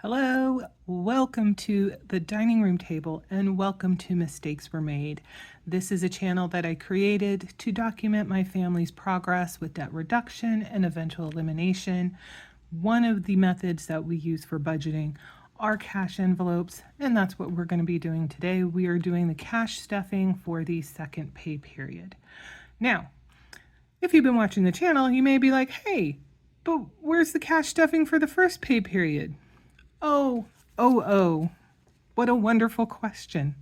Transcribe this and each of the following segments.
Hello, welcome to the dining room table and welcome to Mistakes Were Made. This is a channel that I created to document my family's progress with debt reduction and eventual elimination. One of the methods that we use for budgeting are cash envelopes, and that's what we're going to be doing today. We are doing the cash stuffing for the second pay period. Now, if you've been watching the channel, you may be like, hey, but where's the cash stuffing for the first pay period? Oh, what a wonderful question.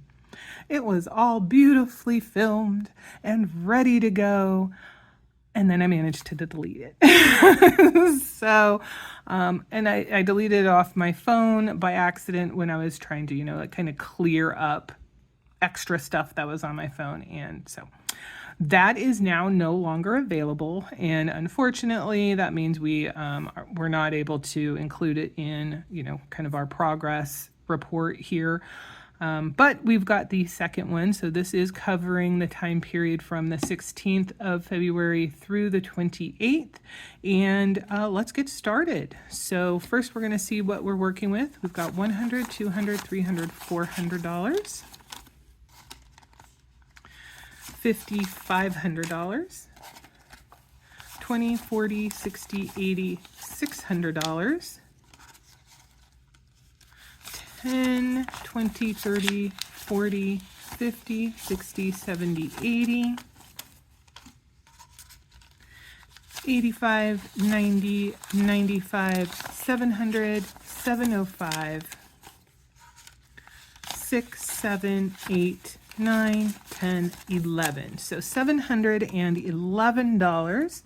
It was all beautifully filmed and ready to go, and then I managed to delete it. And I deleted it off my phone by accident when I was trying to, like kind of clear up extra stuff that was on my phone. And so that is now no longer available, and unfortunately that means we're not able to include it in kind of our progress report here, but we've got the second one. So this is covering the time period from the 16th of February through the 28th, and let's get started. So first we're going to see what we're working with. We've got $100, $200, $300, $400. $50, $500, $20, $40, $60, $80, $600, $10, $20, $30, $40, $50, $60, $70, $80, $85, $90, $95, $700, $705, $6, $7, $8, 9, 10, 11. So $711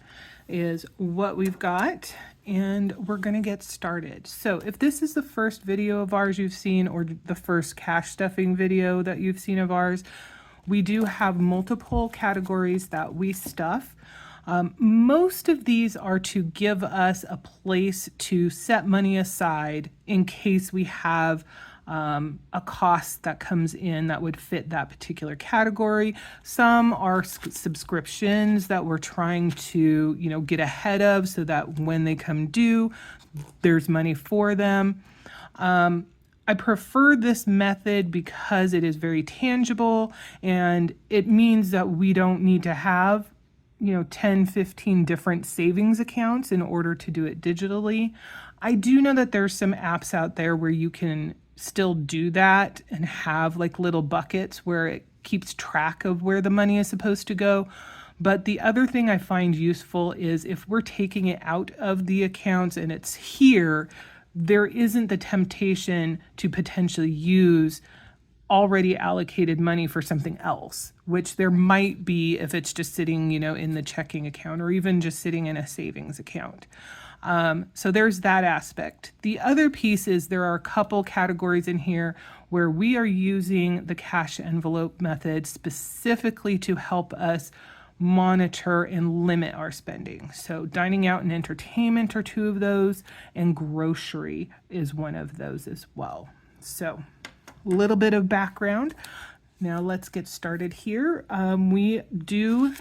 is what we've got, and we're going to get started. So if this is the first video of ours you've seen, or the first cash stuffing video that you've seen of ours, we do have multiple categories that we stuff. Most of these are to give us a place to set money aside in case we have a cost that comes in that would fit that particular category. Some are subscriptions that we're trying to, get ahead of so that when they come due, there's money for them. I prefer this method because it is very tangible, and it means that we don't need to have 10, 15 different savings accounts in order to do it digitally. I do know that there's some apps out there where you can still do that and have like little buckets where it keeps track of where the money is supposed to go. But the other thing I find useful is if we're taking it out of the accounts and it's here, there isn't the temptation to potentially use already allocated money for something else, which there might be if it's just sitting, in the checking account or even just sitting in a savings account. So there's that aspect. The other piece is there are a couple categories in here where we are using the cash envelope method specifically to help us monitor and limit our spending. So dining out and entertainment are two of those, and grocery is one of those as well. So a little bit of background. Now let's get started here. We do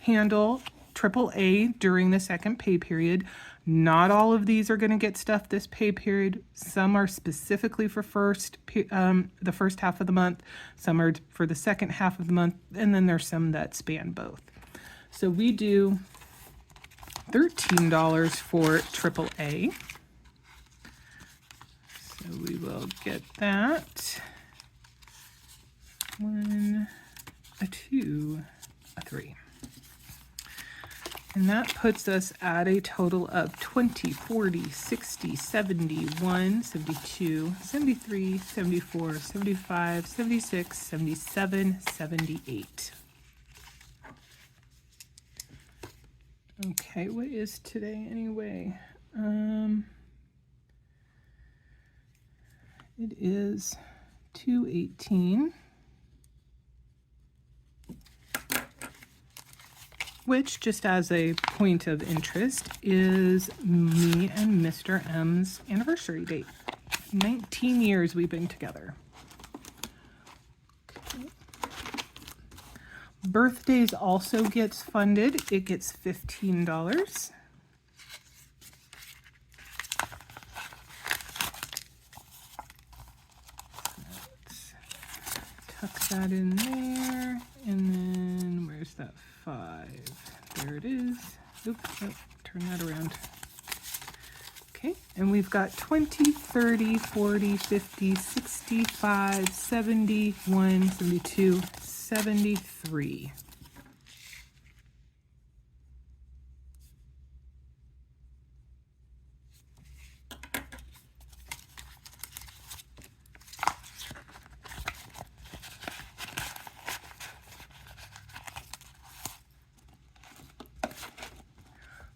handle AAA during the second pay period. Not all of these are going to get stuffed this pay period. Some are specifically for the first half of the month. Some are for the second half of the month. And then there's some that span both. So we do $13 for AAA. So we will get that. 1, a 2, a 3. And that puts us at a total of 20, 40, 60, 71, 72, 73, 74, 75, 76, 77, 78. Okay, what is today anyway? It is 2/18. Which, just as a point of interest, is me and Mr. M's anniversary date. 19 years we've been together. Okay. Birthdays also gets funded. It gets $15. that in there, and then where's that 5? There it is. Oops, oh, turn that around. Okay, and we've got 20, 30, 40, 50, 65, 71, 72, 73.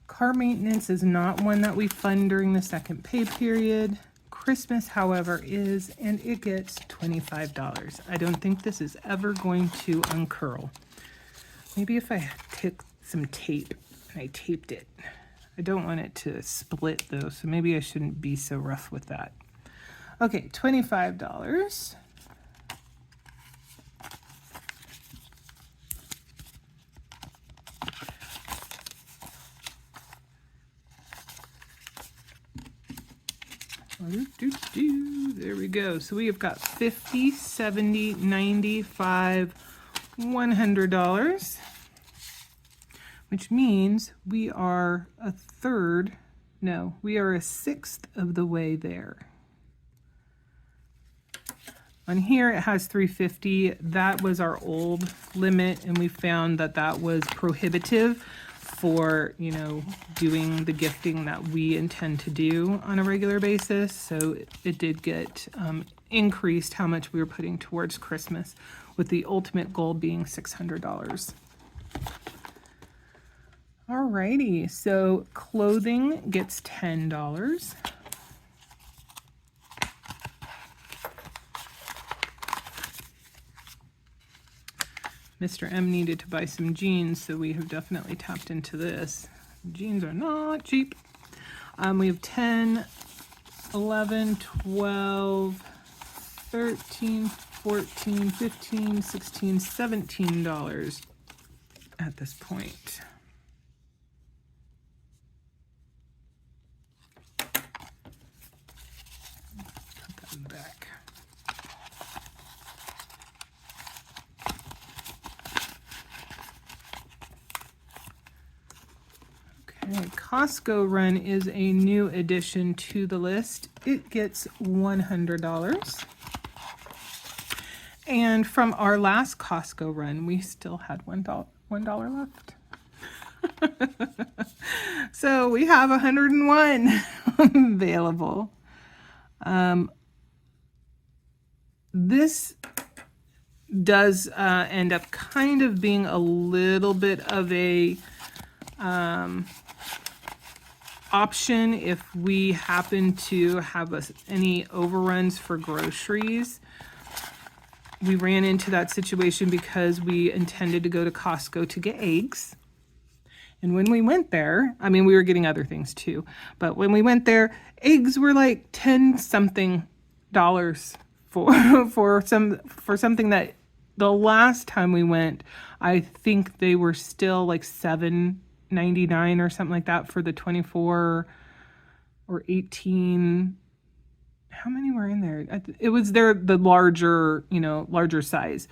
Car maintenance is not one that we fund during the second pay period. Christmas, however, is, and it gets $25. I don't think this is ever going to uncurl. Maybe if I took some tape and I taped it. I don't want it to split though, so maybe I shouldn't be so rough with that. Okay, $25. There we go. So we have got $50, $70, $95, $100, which means we are a sixth of the way there. On here it has $350. That was our old limit, and we found that that was prohibitive for, you know, doing the gifting that we intend to do on a regular basis. So it did get increased how much we were putting towards Christmas, with the ultimate goal being $600. Alrighty, so clothing gets $10. Mr. M needed to buy some jeans, so we have definitely tapped into this. Jeans are not cheap. We have 10, 11, 12, 13, 14, 15, 16, $17 at this point. Put that in the back. Okay, Costco run is a new addition to the list. It gets $100. And from our last Costco run, we still had $1 left. So we have 101 available. This does end up kind of being a little bit of a option if we happen to have any overruns for groceries. We ran into that situation because we intended to go to Costco to get eggs. And when we went there, I mean, we were getting other things too, but when we went there, eggs were like 10 something dollars for something that the last time we went, I think they were still like $7.99 or something like that for the 24 or 18. How many were in there? It was the larger size.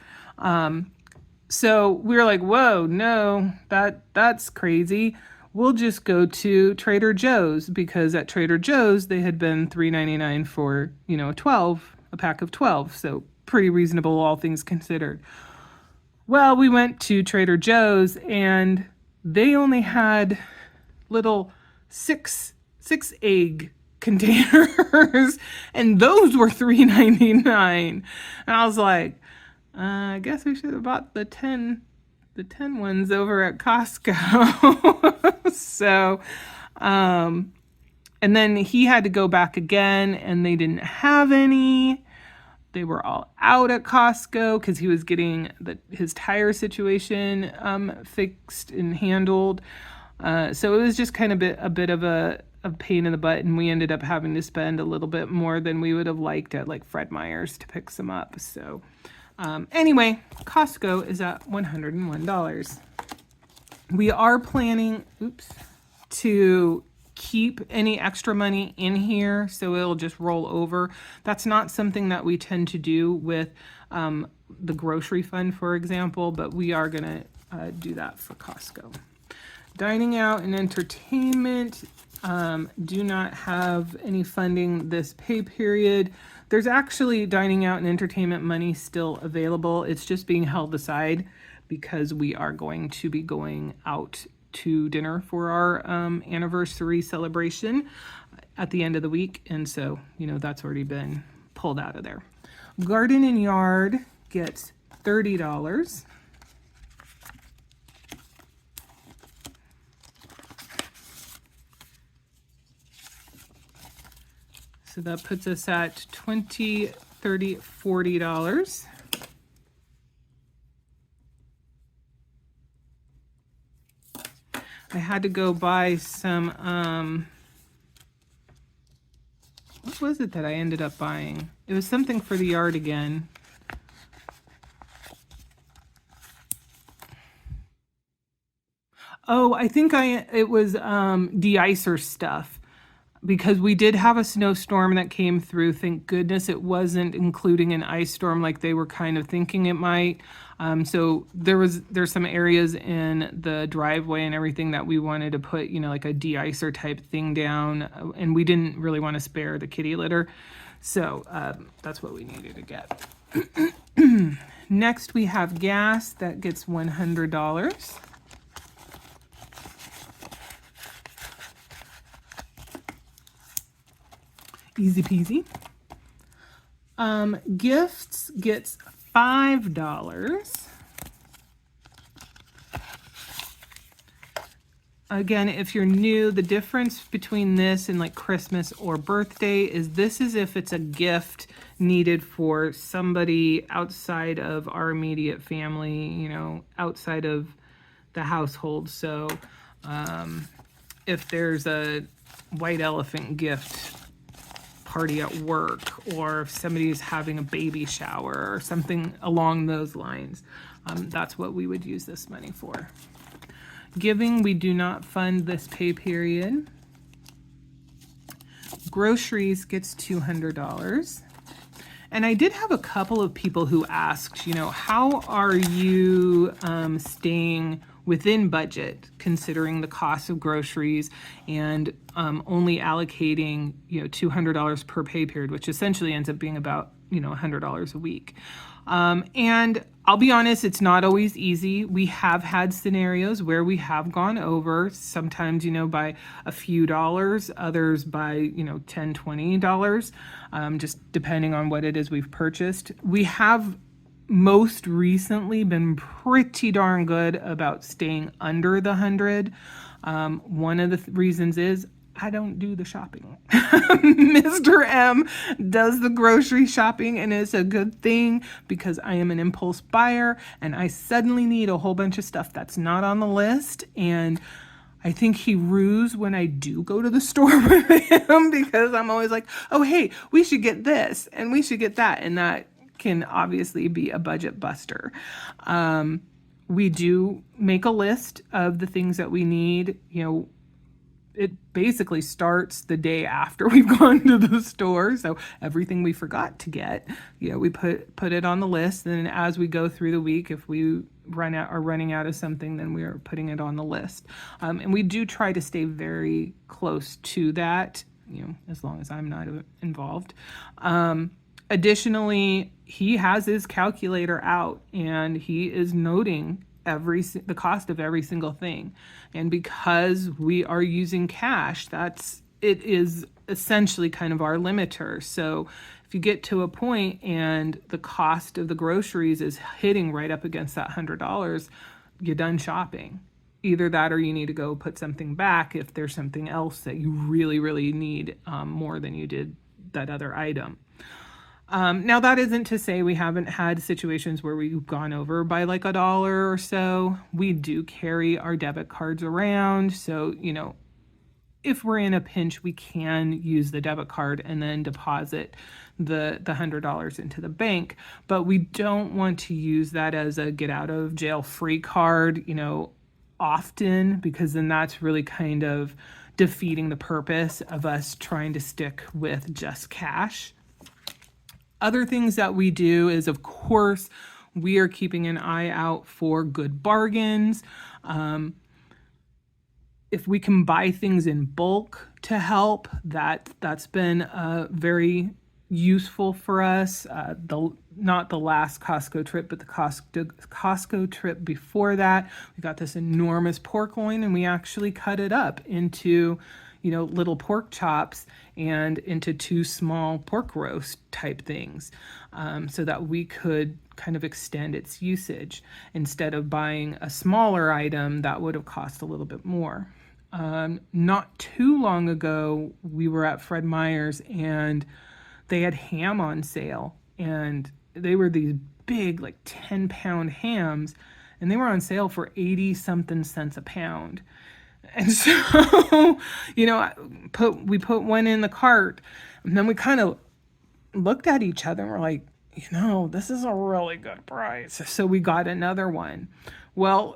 So we were like, whoa, no, that's crazy. We'll just go to Trader Joe's, because at Trader Joe's they had been $3.99 for, 12, a pack of 12. So pretty reasonable, all things considered. Well, we went to Trader Joe's and they only had little six egg containers, and those were $3.99. And I was like, I guess we should have bought the 10 ones over at Costco. So, and then he had to go back again, and they didn't have any. They were all out at Costco because he was getting his tire situation fixed and handled. So it was just kind of a bit of a pain in the butt, and we ended up having to spend a little bit more than we would have liked at like Fred Meyer's to pick some up. So anyway, Costco is at $101. We are planning, to keep any extra money in here so it'll just roll over. That's not something that we tend to do with the grocery fund, for example, but we are going to do that for Costco. Dining out and entertainment do not have any funding this pay period. There's actually dining out and entertainment money still available. It's just being held aside because we are going to be going out to dinner for our anniversary celebration at the end of the week. And so, you know, that's already been pulled out of there. Garden and yard gets $30. So that puts us at $20, $30, $40. I had to go buy some, what was it that I ended up buying? It was something for the yard again. Oh, I think it was de-icer stuff, because we did have a snowstorm that came through. Thank goodness it wasn't including an ice storm like they were kind of thinking it might. So there's some areas in the driveway and everything that we wanted to put, you know, like a de-icer type thing down, and we didn't really want to spare the kitty litter. So that's what we needed to get. Next we have gas that gets $100. Easy peasy. Gifts gets $5. Again, if you're new, the difference between this and like Christmas or birthday is this is if it's a gift needed for somebody outside of our immediate family, you know, outside of the household. So if there's a white elephant gift party at work, or if somebody's having a baby shower or something along those lines, that's what we would use this money for. Giving, we do not fund this pay period. Groceries gets $200. And I did have a couple of people who asked, you know, how are you staying within budget, considering the cost of groceries and only allocating, you know, $200 per pay period, which essentially ends up being about, you know, $100 a week. And I'll be honest, it's not always easy. We have had scenarios where we have gone over, sometimes, you know, by a few dollars, others by, you know, $10, $20, just depending on what it is we've purchased. We have most recently been pretty darn good about staying under the 100. One of the reasons is I don't do the shopping. Mr. M does the grocery shopping, and it's a good thing because I am an impulse buyer and I suddenly need a whole bunch of stuff that's not on the list. And I think he rues when I do go to the store with him because I'm always like, oh, hey, we should get this and we should get that. And that can obviously be a budget buster. We do make a list of the things that we need. You know, it basically starts the day after we've gone to the store. So everything we forgot to get, you know, we put it on the list. And as we go through the week, if we are running out of something, then we are putting it on the list. And we do try to stay very close to that, you know, as long as I'm not involved. Additionally, he has his calculator out and he is noting the cost of every single thing. And because we are using cash, it is essentially kind of our limiter. So if you get to a point and the cost of the groceries is hitting right up against that $100, you're done shopping. Either that or you need to go put something back if there's something else that you really, really need more than you did that other item. Now, that isn't to say we haven't had situations where we've gone over by like $1 or so. We do carry our debit cards around. So, you know, if we're in a pinch, we can use the debit card and then deposit the $100 into the bank. But we don't want to use that as a get out of jail free card, you know, often, because then that's really kind of defeating the purpose of us trying to stick with just cash. Other things that we do is, of course, we are keeping an eye out for good bargains. If we can buy things in bulk to help, that's been very useful for us. Not the last Costco trip, but the Costco trip before that, we got this enormous pork loin, and we actually cut it up into, little pork chops and into 2 small pork roast type things, so that we could kind of extend its usage instead of buying a smaller item that would have cost a little bit more. Not too long ago, we were at Fred Meyer's and they had ham on sale, and they were these big, like 10-pound hams, and they were on sale for 80 something cents a pound. And so, we put one in the cart, and then we kind of looked at each other and we're like, this is a really good price. So we got another one. Well,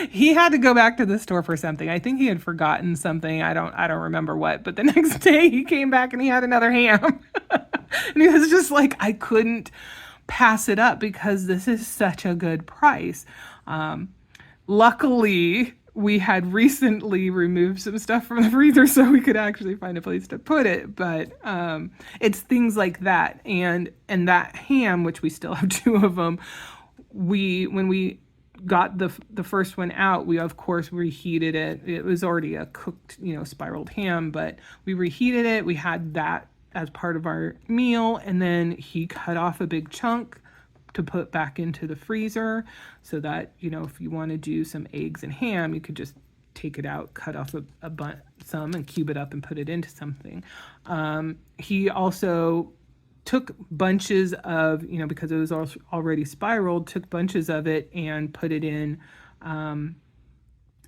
he had to go back to the store for something. I think he had forgotten something. I don't remember what, but the next day he came back and he had another ham. And he was just like, I couldn't pass it up because this is such a good price. Luckily, we had recently removed some stuff from the freezer so we could actually find a place to put it. But it's things like that. And that ham, which we still have 2 of them, when we got the first one out, we of course reheated it. It was already a cooked, spiraled ham, but we reheated it. We had that as part of our meal, and then he cut off a big chunk to put back into the freezer so that, if you want to do some eggs and ham, you could just take it out, cut off some and cube it up and put it into something. He also took bunches of, because it was already spiraled, took bunches of it and put it in,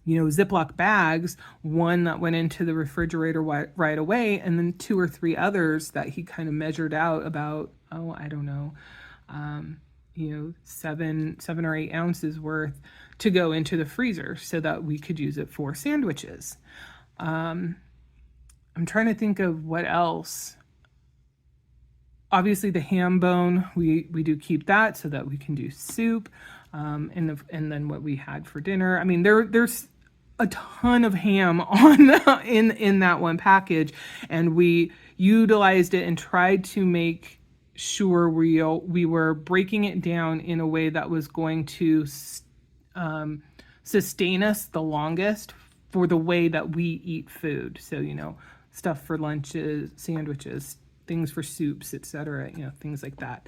Ziploc bags, one that went into the refrigerator right away, and then 2 or 3 others that he kind of measured out about, 7 or 8 ounces worth to go into the freezer so that we could use it for sandwiches. I'm trying to think of what else. Obviously the ham bone, we do keep that so that we can do soup, and then what we had for dinner. I mean, there's a ton of ham in that one package, and we utilized it and tried to make sure we were breaking it down in a way that was going to sustain us the longest for the way that we eat food. So, stuff for lunches, sandwiches, things for soups, etc., things like that.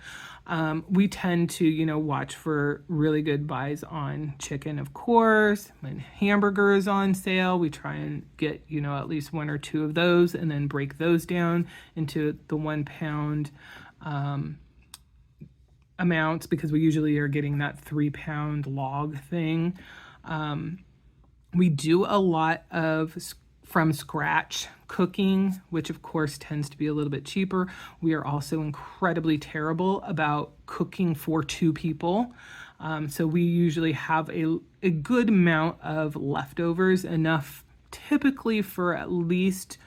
We tend to, watch for really good buys on chicken, of course. When hamburger is on sale, we try and get, at least 1 or 2 of those and then break those down into the 1 pound amounts, because we usually are getting that 3 pound log thing. We do a lot of from scratch cooking, which of course tends to be a little bit cheaper. We are also incredibly terrible about cooking for 2 people. So we usually have a good amount of leftovers, enough typically for at least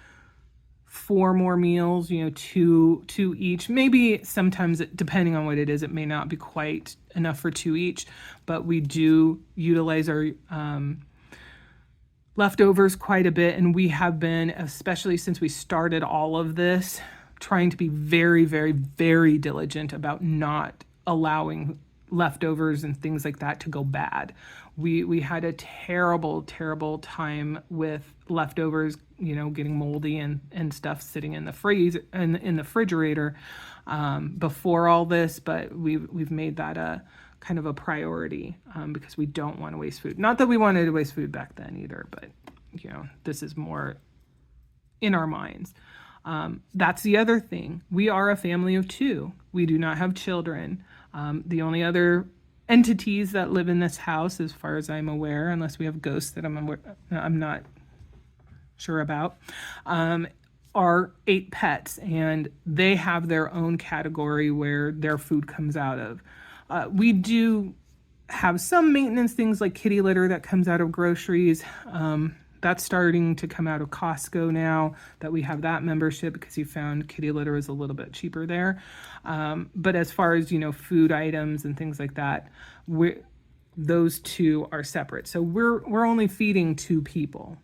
4 more meals, 2 each. Maybe sometimes, depending on what it is, it may not be quite enough for 2 each, but we do utilize our leftovers quite a bit, and we have been, especially since we started all of this, trying to be very, very, very diligent about not allowing leftovers and things like that to go bad. We had a terrible, terrible time with leftovers, getting moldy and stuff sitting in the freezer and in the refrigerator before all this, but we've made that a kind of a priority because we don't want to waste food. Not that we wanted to waste food back then either, but this is more in our minds. That's the other thing. We are a family of 2. We do not have children. The only other entities that live in this house, as far as I'm aware, unless we have ghosts that I'm not sure about, are 8 pets, and they have their own category where their food comes out of. We do have some maintenance things like kitty litter that comes out of groceries, that's starting to come out of Costco now that we have that membership, because he found kitty litter is a little bit cheaper there. But as far as, food items and things like that, those two are separate. So we're only feeding 2 people.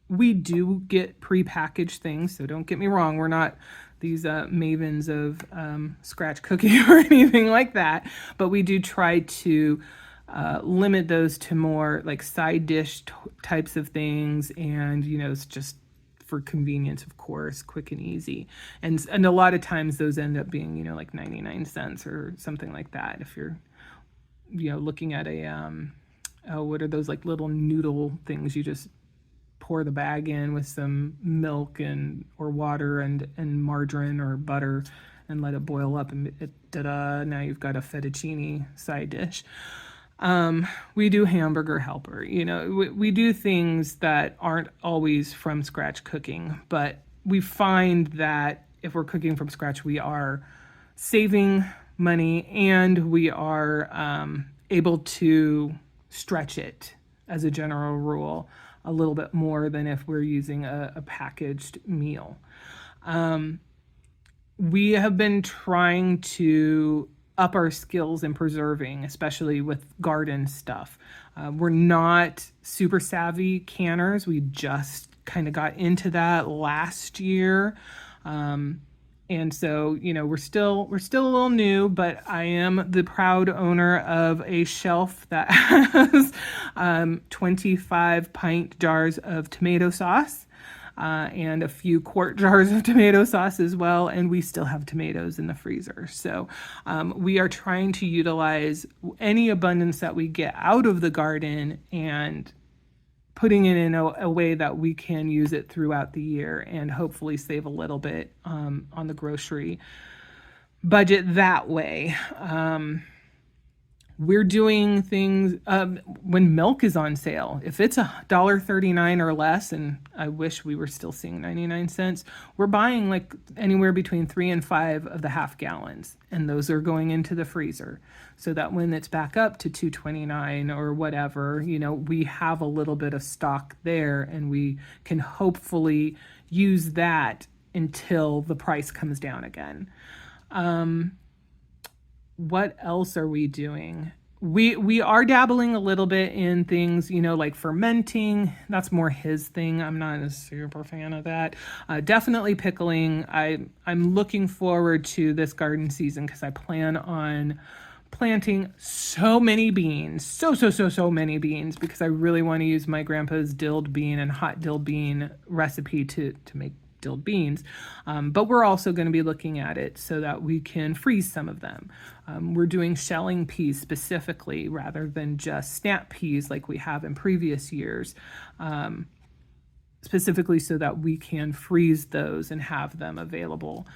We do get prepackaged things, so don't get me wrong. We're not these mavens of scratch cooking or anything like that, but we do try to limit those to more like side dish types of things, and it's just for convenience, of course, quick and easy. And a lot of times those end up being like 99 cents or something like that. If you're looking at a what are those like little noodle things, you just pour the bag in with some milk or water and margarine or butter and let it boil up, and ta-da, now you've got a fettuccine side dish. We do hamburger helper. We do things that aren't always from scratch cooking, but we find that if we're cooking from scratch, we are saving money, and we are able to stretch it, as a general rule, a little bit more than if we're using a packaged meal. We have been trying to up our skills in preserving, especially with garden stuff. We're not super savvy canners. We just kind of got into that last year. And so, we're still a little new, but I am the proud owner of a shelf that has 25 pint jars of tomato sauce and a few quart jars of tomato sauce as well. And we still have tomatoes in the freezer. So we are trying to utilize any abundance that we get out of the garden and putting it in a way that we can use it throughout the year and hopefully save a little bit on the grocery budget that way. We're doing things when milk is on sale. If it's $1.39 or less, and I wish we were still seeing 99 cents, we're buying like anywhere between 3 and 5 of the half gallons, and those are going into the freezer so that when it's back up to $2.29 or whatever, we have a little bit of stock there, and we can hopefully use that until the price comes down again. What else are we doing? We are dabbling a little bit in things, like fermenting. That's more his thing. I'm not a super fan of that. Definitely pickling. I'm looking forward to this garden season because I plan on planting so many beans, so many beans, because I really want to use my grandpa's dilled bean and hot dilled bean recipe to make dilled beans, but we're also going to be looking at it so that we can freeze some of them. We're doing shelling peas specifically rather than just snap peas like we have in previous years, specifically so that we can freeze those and have them available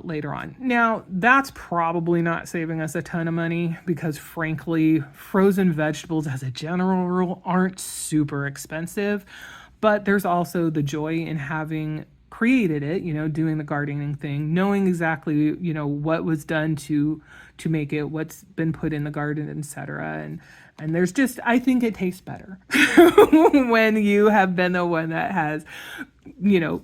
later on. Now, that's probably not saving us a ton of money because, frankly, frozen vegetables as a general rule aren't super expensive, but there's also the joy in having created it, doing the gardening thing, knowing exactly, what was done to make it, what's been put in the garden, etc. And there's just, I think it tastes better when you have been the one that has,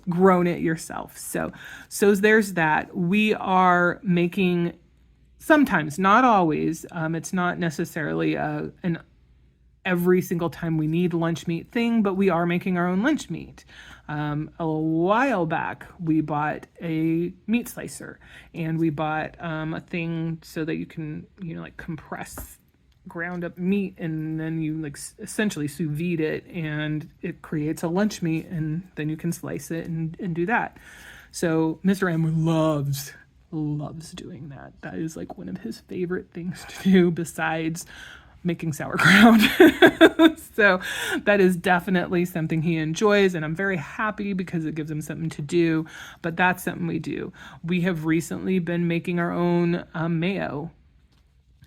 grown it yourself. So there's that. We are making, sometimes, not always, it's not necessarily an every single time we need lunch meat thing, but we are making our own lunch meat. A while back, we bought a meat slicer, and we bought a thing so that you can, compress ground up meat, and then you essentially sous vide it, and it creates a lunch meat, and then you can slice it and do that. So Mr. M loves doing that. That is one of his favorite things to do besides making sauerkraut. So that is definitely something he enjoys, and I'm very happy because it gives him something to do, but that's something we do. We have recently been making our own mayo.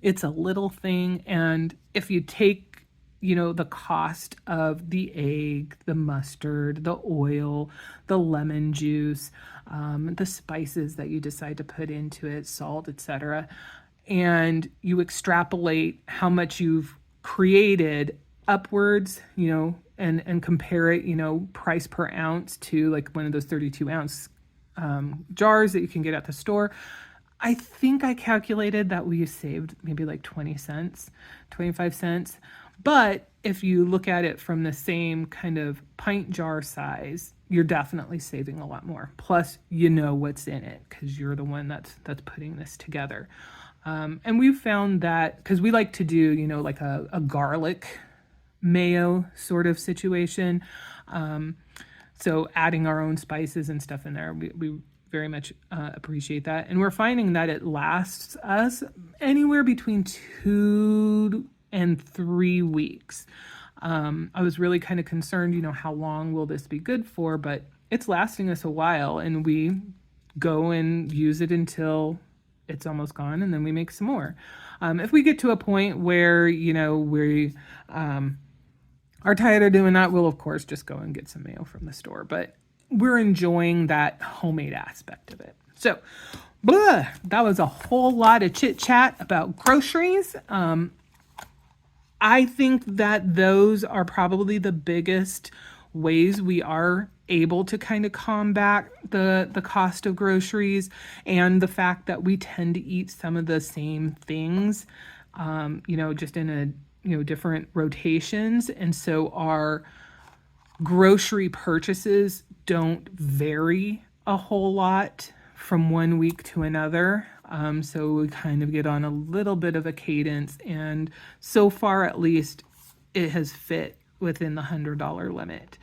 It's a little thing, and if you take, the cost of the egg, the mustard, the oil, the lemon juice, the spices that you decide to put into it, salt, etc., and you extrapolate how much you've created upwards, and compare it, price per ounce to like one of those 32-ounce jars that you can get at the store, I think I calculated that we saved maybe like 20 cents, 25 cents. But if you look at it from the same kind of pint jar size, you're definitely saving a lot more. Plus, what's in it because you're the one that's putting this together. And we've found that because we like to do, like a garlic mayo sort of situation. So adding our own spices and stuff in there, we very much appreciate that. And we're finding that it lasts us anywhere between 2 and 3 weeks. I was really kind of concerned, how long will this be good for? But it's lasting us a while, and we go and use it until it's almost gone, and then we make some more. If we get to a point where, we are tired of doing that, we'll of course just go and get some mayo from the store. But we're enjoying that homemade aspect of it. So, that was a whole lot of chit chat about groceries. I think that those are probably the biggest ways we are able to kind of combat the cost of groceries, and the fact that we tend to eat some of the same things, just in a different rotations. And so our grocery purchases don't vary a whole lot from one week to another. So we kind of get on a little bit of a cadence, and so far at least it has fit within the $100 limit.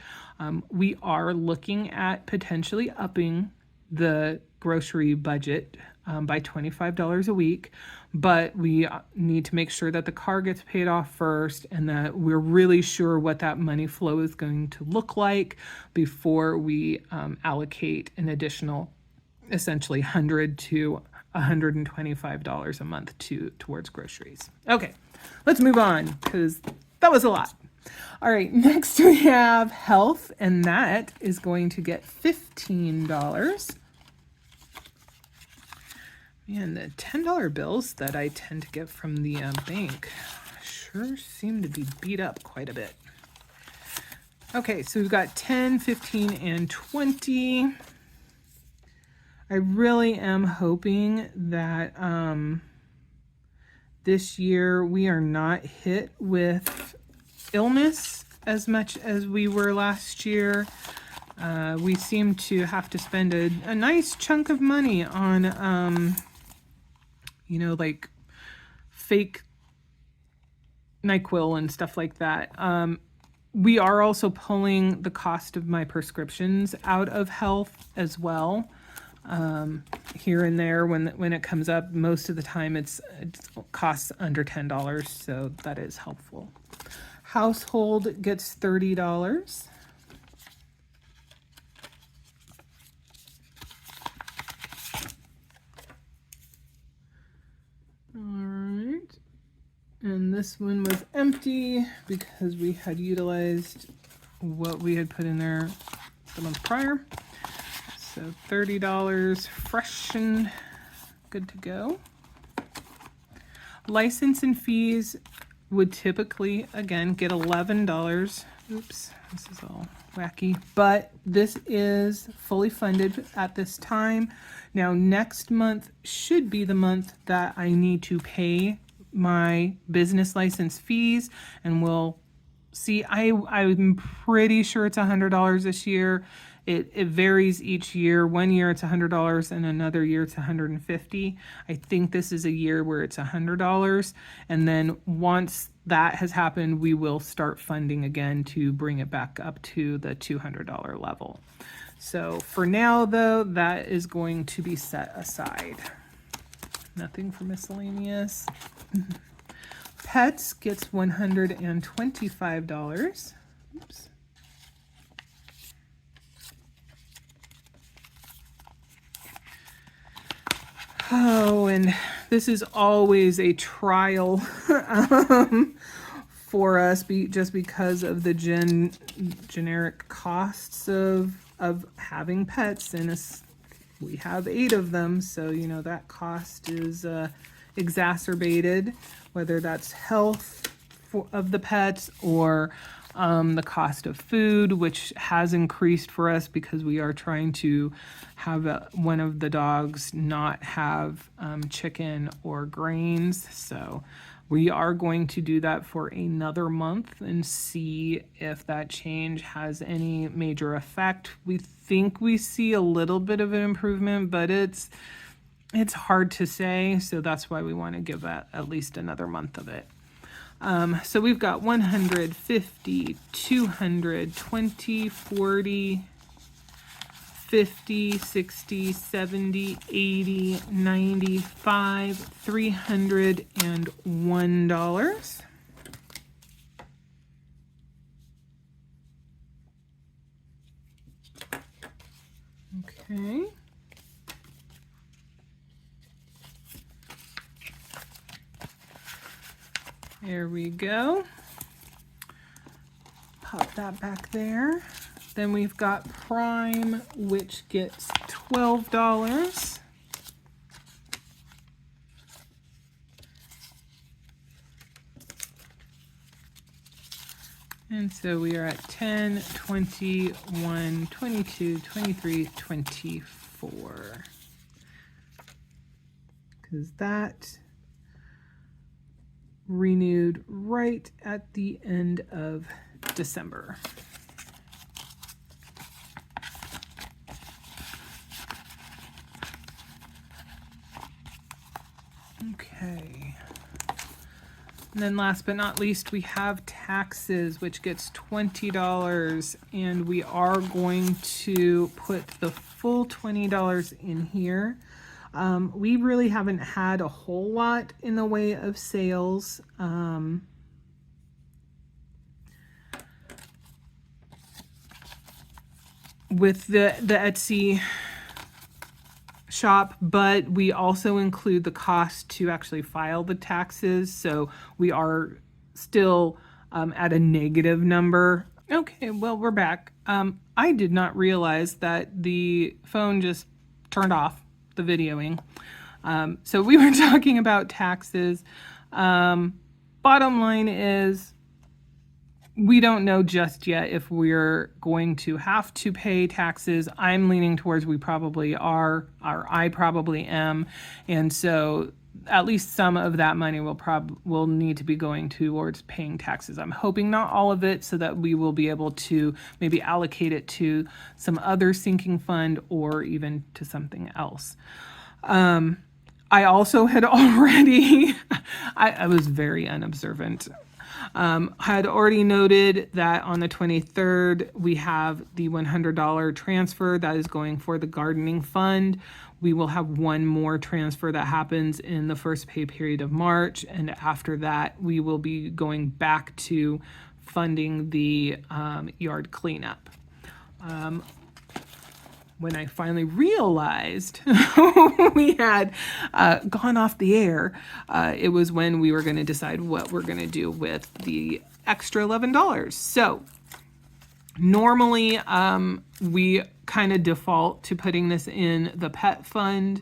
We are looking at potentially upping the grocery budget by $25 a week, but we need to make sure that the car gets paid off first, and that we're really sure what that money flow is going to look like before we allocate an additional essentially $100 to $125 a month towards groceries. Okay, let's move on because that was a lot. All right, next we have health, and that is going to get $15. Man, the $10 bills that I tend to get from the bank sure seem to be beat up quite a bit. Okay, so we've got 10, 15, and 20. I really am hoping that this year we are not hit with illness as much as we were last year. We seem to have to spend a nice chunk of money on, like fake NyQuil and stuff like that. We are also pulling the cost of my prescriptions out of health as well. Here and there when it comes up. Most of the time it costs under $10, so that is helpful. Household gets $30. All right, and this one was empty because we had utilized what we had put in there the month prior. So $30, fresh and good to go. License and fees would typically, again, get $11. Oops, this is all wacky. But this is fully funded at this time. Now, next month should be the month that I need to pay my business license fees, and we'll see. I'm pretty sure it's $100 this year. It varies each year. One year it's $100 and another year it's $150. I think this is a year where it's $100. And then once that has happened, we will start funding again to bring it back up to the $200 level. So for now, though, that is going to be set aside. Nothing for miscellaneous. Pets gets $125. Oops. Oh, and this is always a trial for us, just because of the generic costs of having pets, and we have 8 of them, so that cost is exacerbated, whether that's health, of the pets, or the cost of food, which has increased for us because we are trying to have one of the dogs not have chicken or grains. So we are going to do that for another month and see if that change has any major effect. We think we see a little bit of an improvement, but it's hard to say. So that's why we want to give that at least another month of it. So we've got 100, 50, 200, 20, 40, 50, 60, 70, 80, 95, $301. Okay. There we go. Pop that back there. Then we've got Prime, which gets $12. And so we are at 10, 21, 22, 23, 24. Because that renewed right at the end of December. Okay. And then last but not least, we have taxes, which gets $20, and we are going to put the full $20 in here. We really haven't had a whole lot in the way of sales. With the Etsy shop, but we also include the cost to actually file the taxes. So we are still at a negative number. Okay, well, we're back. I did not realize that the phone just turned off the videoing. So we were talking about taxes. Bottom line is, we don't know just yet if we're going to have to pay taxes. I'm leaning towards we probably are, or I probably am. And so at least some of that money will need to be going towards paying taxes. I'm hoping not all of it, so that we will be able to maybe allocate it to some other sinking fund or even to something else. I also had already, I was very unobservant. Had already noted that on the 23rd, we have the $100 transfer that is going for the gardening fund. We will have one more transfer that happens in the first pay period of March. And after that, we will be going back to funding the yard cleanup. When I finally realized we had gone off the air, it was when we were going to decide what we're going to do with the extra $11. So normally we kind of default to putting this in the pet fund.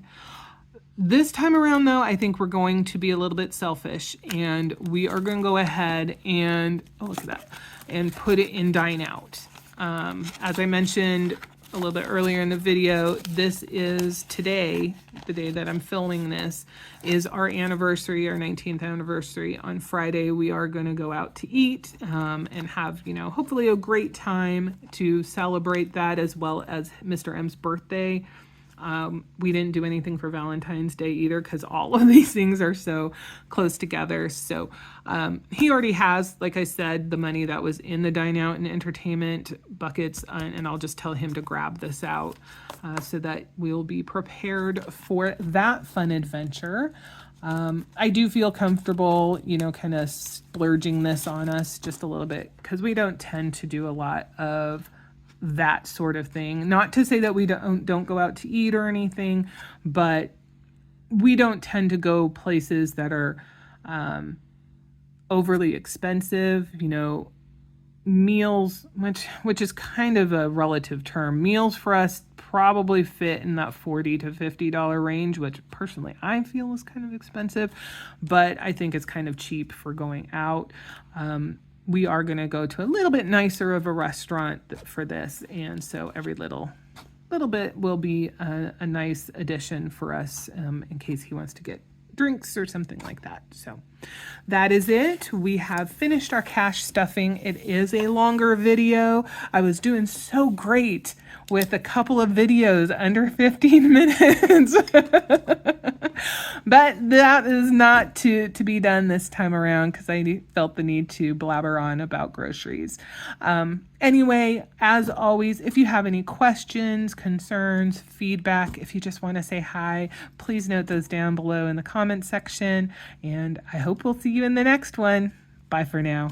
This time around, though, I think we're going to be a little bit selfish, and we are going to go ahead and, oh, look at that, and put it in Dine Out. As I mentioned a little bit earlier in the video, this is today, the day that I'm filming this, is our anniversary, our 19th anniversary. On Friday, we are going to go out to eat and have, hopefully a great time to celebrate that, as well as Mr. M's birthday. We didn't do anything for Valentine's Day either, because all of these things are so close together. So he already has, like I said, the money that was in the Dine Out and Entertainment buckets, and I'll just tell him to grab this out so that we'll be prepared for that fun adventure. I do feel comfortable, kind of splurging this on us just a little bit, because we don't tend to do a lot of that sort of thing. Not to say that we don't go out to eat or anything, but we don't tend to go places that are overly expensive. meals, which is kind of a relative term. Meals for us probably fit in that $40 to $50 range, which personally I feel is kind of expensive, but I think it's kind of cheap for going out. We are going to go to a little bit nicer of a restaurant for this, and so every little bit will be a nice addition for us in case he wants to get drinks or something like that. So that is it. We have finished our cash stuffing. It is a longer video. I was doing so great with a couple of videos under 15 minutes. But that is not to be done this time around because I felt the need to blabber on about groceries. Anyway, as always, if you have any questions, concerns, feedback, if you just want to say hi, please note those down below in the comment section. And I hope we'll see you in the next one. Bye for now.